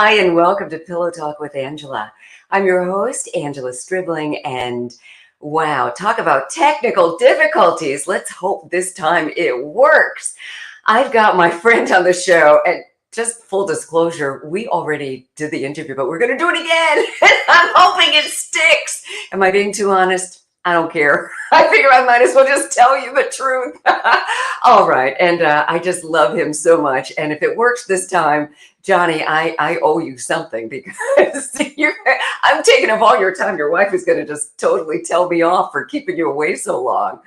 Hi, and welcome to Pillow Talk with Angela. I'm your host, Angela Stribling, and wow, talk about technical difficulties. Let's hope this time it works. I've got my friend on the show, and just full disclosure, we already did the interview, but we're going to do it again. I'm hoping it sticks. Am I being too honest? I don't care. I figure I might as well just tell you the truth. All right. And I just love him so much. And if it works this time, Johnny, I owe you something because I'm taking up all your time. Your wife is going to just totally tell me off for keeping you away so long.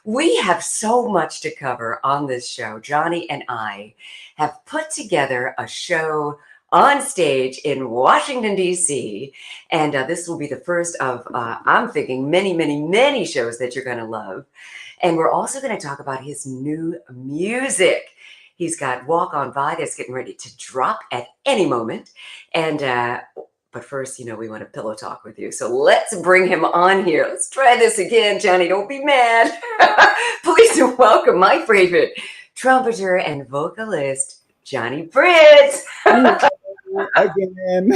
We have so much to cover on this show. Johnny and I have put together a show on stage in Washington, D.C. And this will be the first of, I'm thinking, many, many, many shows that you're going to love. And we're also going to talk about his new music. He's got Walk On By that's getting ready to drop at any moment. And but first, we want to pillow talk with you. So let's bring him on here. Let's try this again, Johnny. Don't be mad. Please welcome my favorite trumpeter and vocalist, Johnny Britt. Again.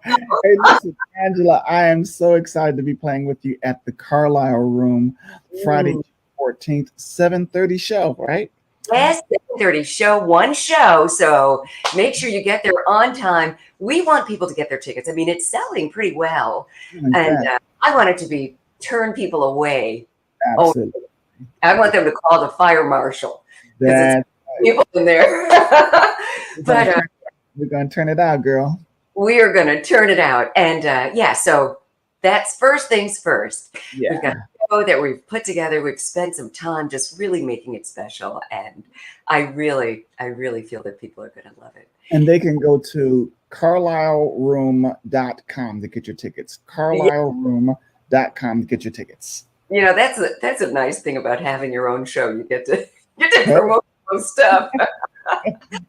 Hey, listen, Angela, I am so excited to be playing with you at the Carlisle Room Friday, 14th, 7:30 show, right? Yes, 7:30 show, one show. So make sure you get there on time. We want people to get their tickets. I mean, it's selling pretty well. And I want it to turn people away. Absolutely. Oh, I want them to call the fire marshal. That's people in there. But we're going to turn it out, girl. We are going to turn it out. And so that's first things first. Yeah. We've got a show that we've put together. We've spent some time just really making it special. And I really feel that people are going to love it. And they can go to carlisleroom.com to get your tickets. carlisleroom.com to get your tickets. That's a nice thing about having your own show. You get to promote some stuff.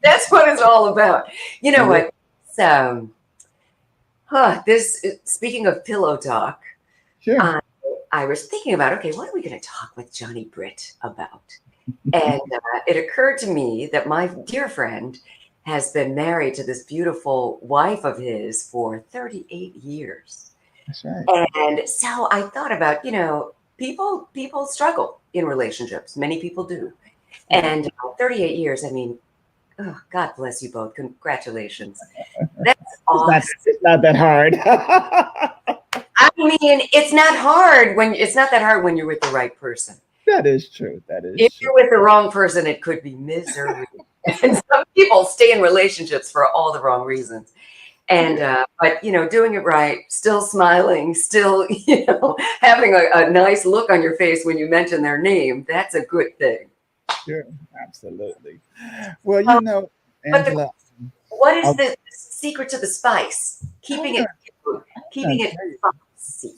That's what it's all about. You know what? So, speaking of pillow talk, sure. I was thinking about, okay, what are we going to talk with Johnny Britt about? And it occurred to me that my dear friend has been married to this beautiful wife of his for 38 years. That's right. And so I thought about, people struggle in relationships. Many people do. And 38 years, I mean, God bless you both. Congratulations. That's awesome. It's not that hard. I mean, it's not that hard when you're with the right person. That is true. If you're with the wrong person, it could be misery. And some people stay in relationships for all the wrong reasons. And, but, doing it right, still smiling, still, having a nice look on your face when you mention their name, that's a good thing. Sure, absolutely. Well, Angela, what is the secret to the spice? Keeping it spicy.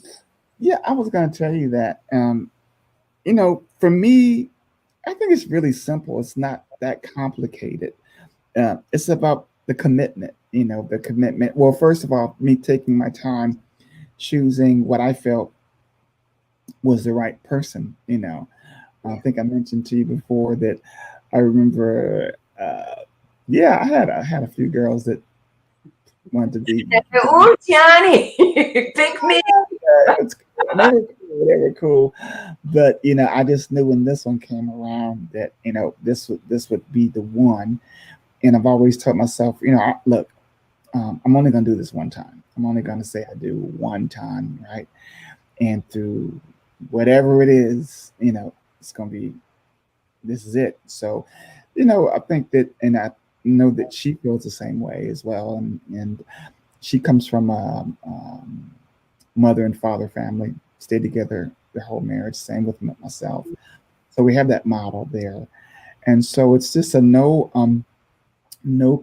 Yeah, I was going to tell you that. For me, I think it's really simple. It's not that complicated. It's about the commitment. The commitment. Well, first of all, me taking my time, choosing what I felt was the right person. I think I mentioned to you before that I remember, I had a few girls that wanted to be. Oh, Johnny, pick me. They were cool, but I just knew when this one came around that this would be the one, and I've always told myself, look, I'm only going to do this one time. I'm only going to say I do one time, right? And through whatever it is, it's going to be, this is it. So, I think that, and I know that she feels the same way as well. And she comes from a mother and father family, stayed together their whole marriage, same with myself. So we have that model there. And so it's just a no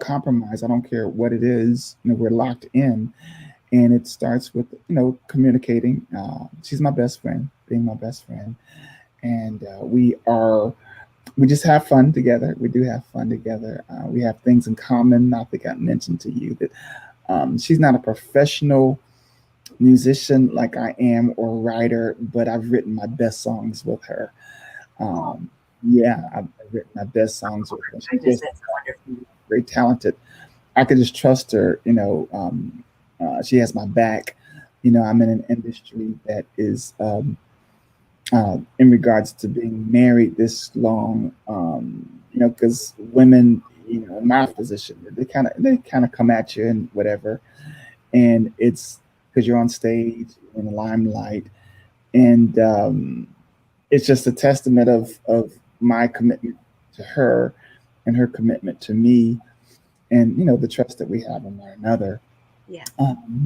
compromise. I don't care what it is, we're locked in. And it starts with, communicating. She's my best friend, being my best friend. And we just have fun together. We do have fun together. We have things in common. I think I mentioned to you that she's not a professional musician like I am or writer, but I've written my best songs with her. I've written my best songs with her. She's just very talented I could just trust her. She has my back. I'm in an industry that is in regards to being married this long. Because women, in my position, they kind of come at you and whatever, and it's because you're on stage in the limelight, and it's just a testament of my commitment to her and her commitment to me, and the trust that we have in one another. Yeah.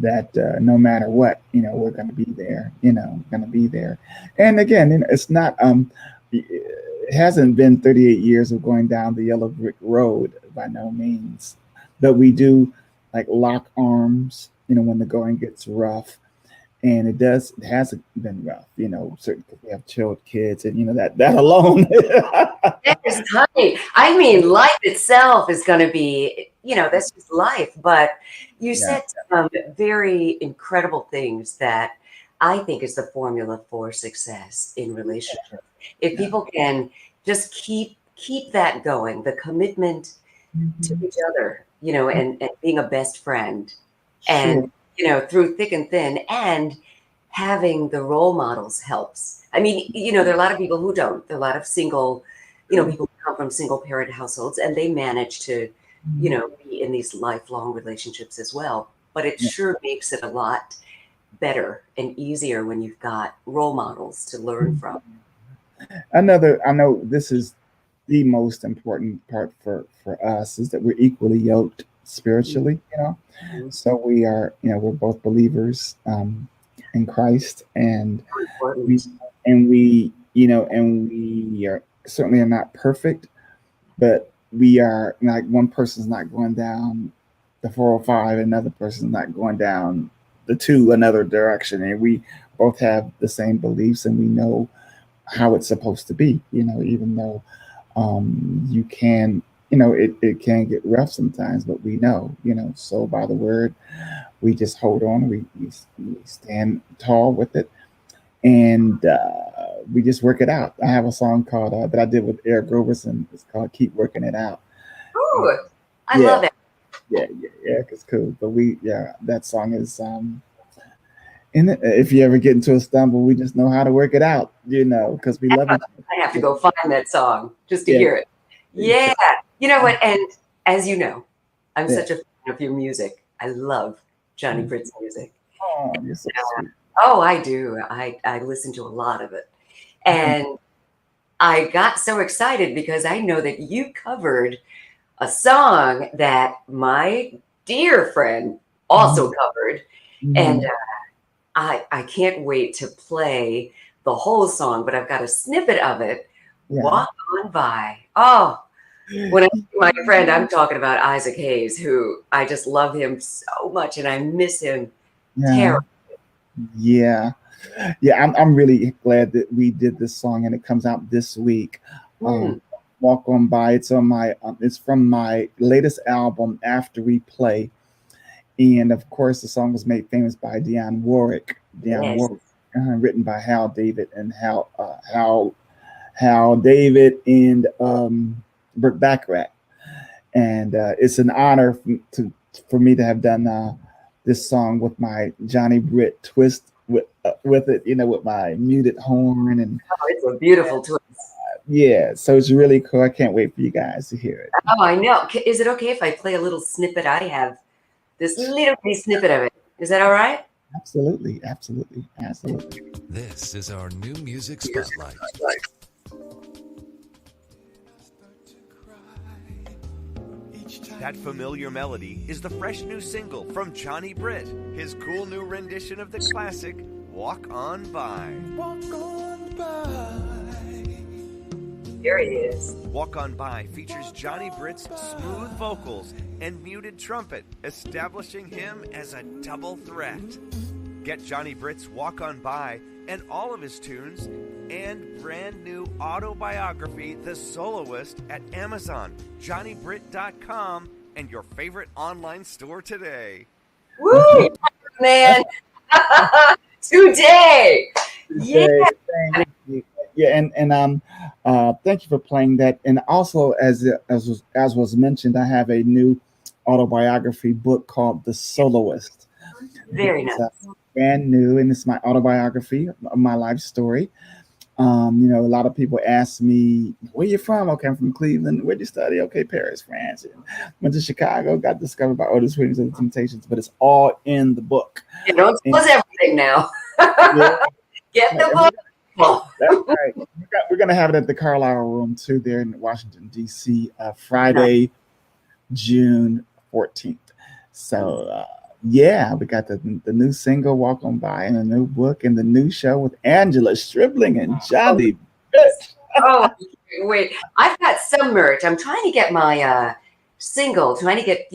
That no matter what, we're going to be there. Going to be there. And again, it's not. It hasn't been 38 years of going down the yellow brick road by no means, but we do like lock arms. When the going gets rough, and it hasn't been rough. Certainly 'cause we have chilled kids, and that alone. Yes, honey. I mean, life itself is going to be, that's just life. But you Yeah. said some very incredible things that I think is the formula for success in relationships. If Yeah. people can just keep that going, the commitment to Mhm. each other, and being a best friend, Sure. and through thick and thin, and having the role models helps. I mean, there are a lot of people who don't. There are a lot of single, True. people who come from single parent households, and they manage to, Mhm. be in these lifelong relationships as well. But it Yeah. sure makes it a lot better and easier when you've got role models to learn from. I know this is the most important part for us is that we're equally yoked spiritually. Mhm. So we're both believers in Christ, and So we important. and we are certainly are not perfect, but we are like one person's not going down the 405, another person's not going down the two another direction, and we both have the same beliefs, and we know how it's supposed to be. Even though you can, it can get rough sometimes, but we know. So by the word, we just hold on. We stand tall with it, and we just work it out. I have a song called that I did with Eric Roberson. It's called "Keep Working It Out." And Ooh, I yeah, love it. yeah, it's cool. But that song is and if you ever get into a stumble, we just know how to work it out, because we love each I have to other. go find that song just to Yeah, hear it. Yeah. exactly. You know what? And as you know, I'm Yeah. such a fan of your music. I love Johnny Britt's music. Oh, you're so sweet. Oh, I do. I listen to a lot of it. Mhm. And I got so excited because I know that you covered a song that my dear friend also Mhm. covered. And Mhm. I can't wait to play the whole song, but I've got a snippet of it. Yeah. Walk on by. Oh, when I say my friend, I'm talking about Isaac Hayes, who I just love him so much and I miss him Yeah. terribly. Yeah. Yeah. I'm really glad that we did this song and it comes out this week. Um, Mm, Walk on by. It's from my latest album, After We Play. And of course, the song was made famous by Dionne Warwick. Dionne yes. Warwick, written by Hal David and Hal David and Burt Bacharach. And it's an honor for me to have done this song with my Johnny Britt twist with it, with my muted horn and Oh, it's a beautiful twist. yeah. So it's really cool. I can't wait for you guys to hear it. Oh, I know. Is it okay if I play a little snippet? I have this little bitty snippet of it. Is that all right? Absolutely, absolutely, absolutely. This is our new music spotlight. That familiar melody is the fresh new single from Johnny Britt, his cool new rendition of the classic Walk On By. Walk on by. Here he is. Walk On By features Johnny Britt's smooth vocals and muted trumpet, establishing him as a double threat. Get Johnny Britt's Walk On By and all of his tunes and brand new autobiography, The Soloist, at Amazon, johnnybritt.com, and your favorite online store today. Woo, man. Today. Yeah. Okay, thank you. Yeah, and thank you for playing that. And also, as was mentioned, I have a new autobiography book called The Soloist. Very It's nice. brand new, and it's my autobiography of my life story. A lot of people ask me, "Where you from?" Okay, I'm from Cleveland. Where'd you study? Okay, Paris, France. And went to Chicago. Got discovered by Otis Williams and the Temptations, but it's all in the book. You don't And, expose everything now. yeah, Get the and book. Oh, that's right. We're gonna have it at the Carlisle Room too, there in Washington D.C. nice. Friday, June 14th. So yeah, we got the new single "Walk On By" and a new book and the new show with Angela Stribling and Johnny Britt. Oh, wait. I've got some merch. I'm trying to get my single, trying to get,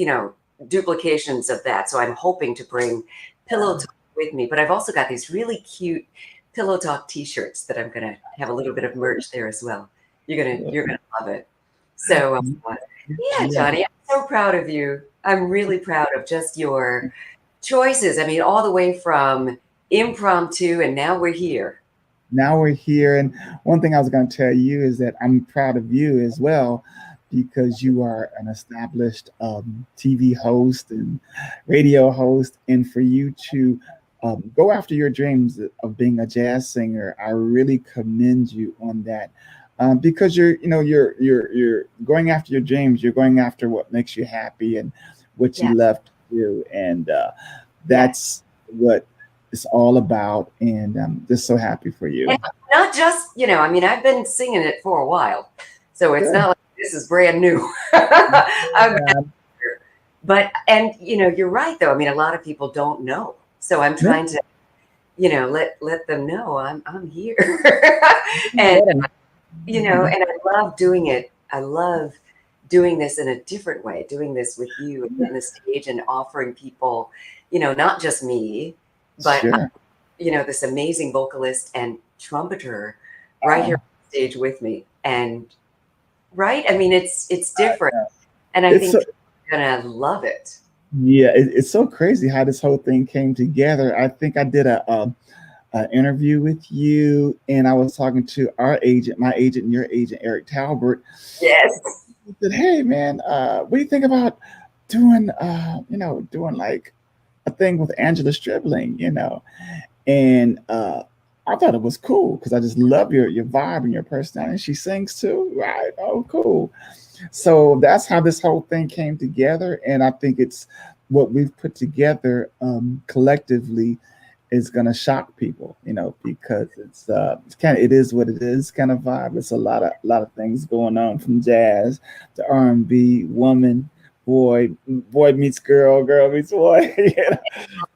duplications of that. So I'm hoping to bring Pillow Talk with me. But I've also got these really cute Pillow Talk t-shirts that I'm gonna have a little bit of merch there as well. You're gonna love it. So yeah, Yeah. Johnny, I'm so proud of you. I'm really proud of just your choices. I mean, all the way from impromptu and now we're here. Now we're here, and one thing I was going to tell you is that I'm proud of you as well, because you are an established TV host and radio host, and for you to go after your dreams of being a jazz singer, I really commend you on that. Because you're going after your dreams. You're going after what makes you happy and what you Yeah. love to do, and Yeah. that's what it's all about. And I'm just so happy for you. And not just, I mean, I've been singing it for a while, so it's Good. not like this is brand new. I've been- and you're right though. I mean, a lot of people don't know, so I'm trying to, let them know I'm here, and and I love doing it. I love doing this in a different way, doing this with you on the stage and offering people, not just me, but Sure. this amazing vocalist and trumpeter right here on stage with me. And right, I mean, it's different, and I It's think so, people are gonna love it. yeah, it's so crazy how this whole thing came together. I think I did a interview with you, and I was talking to our agent, my agent, and your agent, Eric Talbert. Yes. He said, "Hey, man, what do you think about doing, doing like a thing with Angela Stribling, And I thought it was cool because I just love your vibe and your personality. She sings too, right? Oh, cool. So that's how this whole thing came together, and I think it's what we've put together collectively is going to shock people, because it's it is what it is kind of vibe. It's a lot of things going on, from jazz to R&B, woman, boy meets girl, girl meets boy.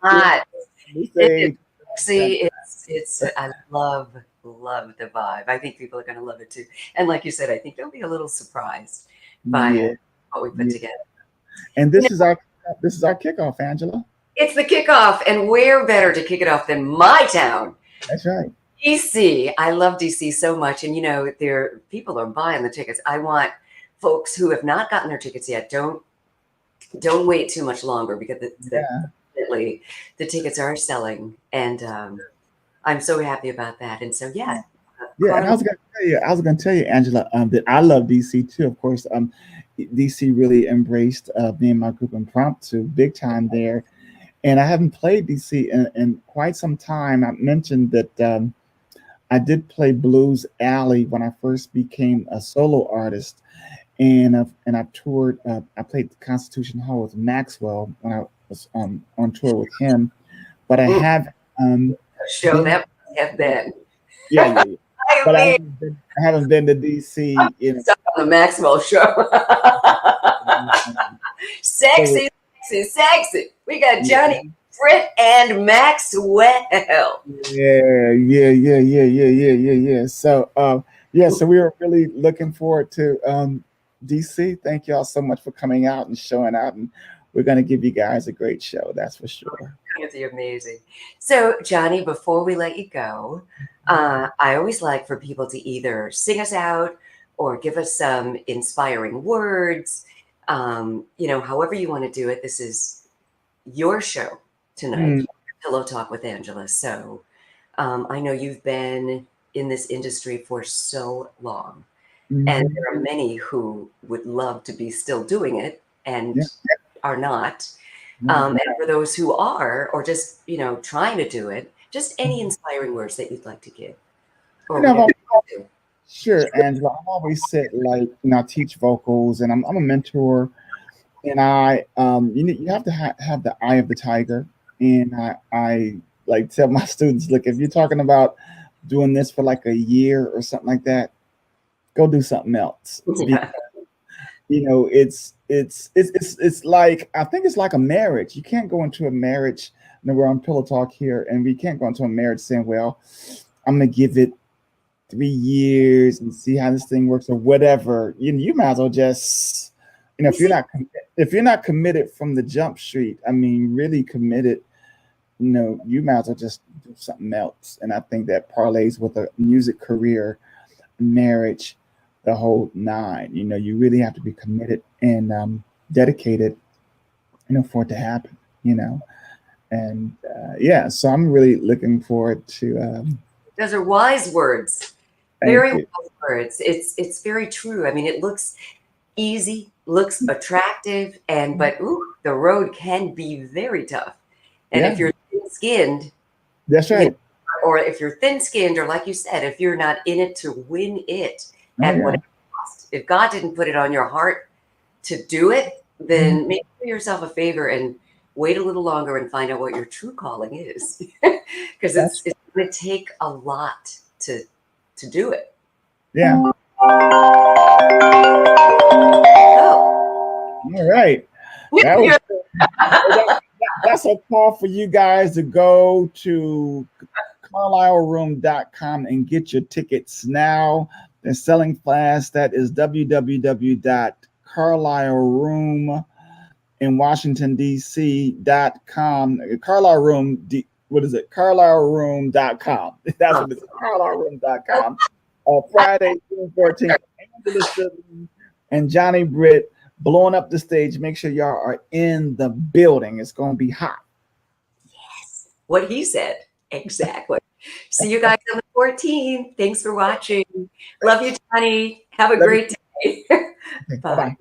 Hot. We It is say, sexy. It's I love the vibe. I think people are gonna love it too. And like you said, I think they'll be a little surprised by yeah, what we put yeah. together. And You know, this is our kickoff, Angela. it's the kickoff, and where better to kick it off than my town, That's right. DC. I love DC so much, and people are buying the tickets. I want folks who have not gotten their tickets yet, don't wait too much longer, because Yeah. definitely the tickets are selling, and I'm so happy about that. And so yeah, Yeah, and Carla, I was gonna tell you, Angela, that I love DC too. Of course, DC really embraced me and my group Impromptu big time there, and I haven't played DC in quite some time. I mentioned that I did play Blues Alley when I first became a solo artist, and I've toured. I played the Constitution Hall with Maxwell when I was on tour with him, but I have show been, that have been. yeah. I But mean, I haven't been to DC in stuff on the Maxwell show. so Sexy, sexy, sexy. We got yeah, Johnny, Britt, and Maxwell. yeah. So so we were really looking forward to DC. Thank y'all so much for coming out and showing out, and we're gonna give you guys a great show, that's for sure. It's amazing. So, Johnny, before we let you go, I always like for people to either sing us out or give us some inspiring words. However you want to do it. This is your show tonight, Mm, Pillow Talk with Angela. So, I know you've been in this industry for so long, and mhm. there are many who would love to be still doing it. And Yeah. are not. Mhm. And for those who are, or just, trying to do it, just any inspiring words that you'd like to give or You know, whatever you want to. sure, Angela. I've always said, like, I teach vocals, and I'm a mentor, and you have to have the eye of the tiger, and I like tell my students, look, if you're talking about doing this for like a year or something like that, go do something else. Yeah. It's like, I think it's like a marriage. You can't go into a marriage. We're on Pillow Talk here, and we can't go into a marriage saying, well, I'm gonna give it 3 years and see how this thing works or whatever. You might as well just, if you're not committed from the jump street, I mean, really committed, you might as well just do something else. And I think that parlays with a music career, marriage, the whole nine. You really have to be committed and dedicated, for it to happen. And yeah, so I'm really looking forward to. Those are wise words. Thank Very you. wise words. It's very true. I mean, it looks easy, looks attractive, but the road can be very tough. And Yeah, if you're thin-skinned, that's you know, right. or if you're thin-skinned, or like you said, if you're not in it to win it Oh at yeah. whatever cost, if God didn't put it on your heart to do it, then maybe do yourself a favor and wait a little longer and find out what your true calling is, because That's it's going to take a lot to do it. yeah. Oh, All right. That was that's a call for you guys to go to carlisleroom.com and get your tickets now. They're selling fast. That is www.carlisleroom in Washington, D.C.com. Carlisle Room, what is it? carlisleroom.com. That's what it's carlisleroom.com. Friday, June 14th. Angela Strickland and Johnny Britt blowing up the stage. Make sure y'all are in the building. It's going to be hot. yes, what he said. Exactly. See you guys on the 14th. Thanks for watching. Love you, Johnny. Have a Love you. great day. Okay, Bye. bye-bye.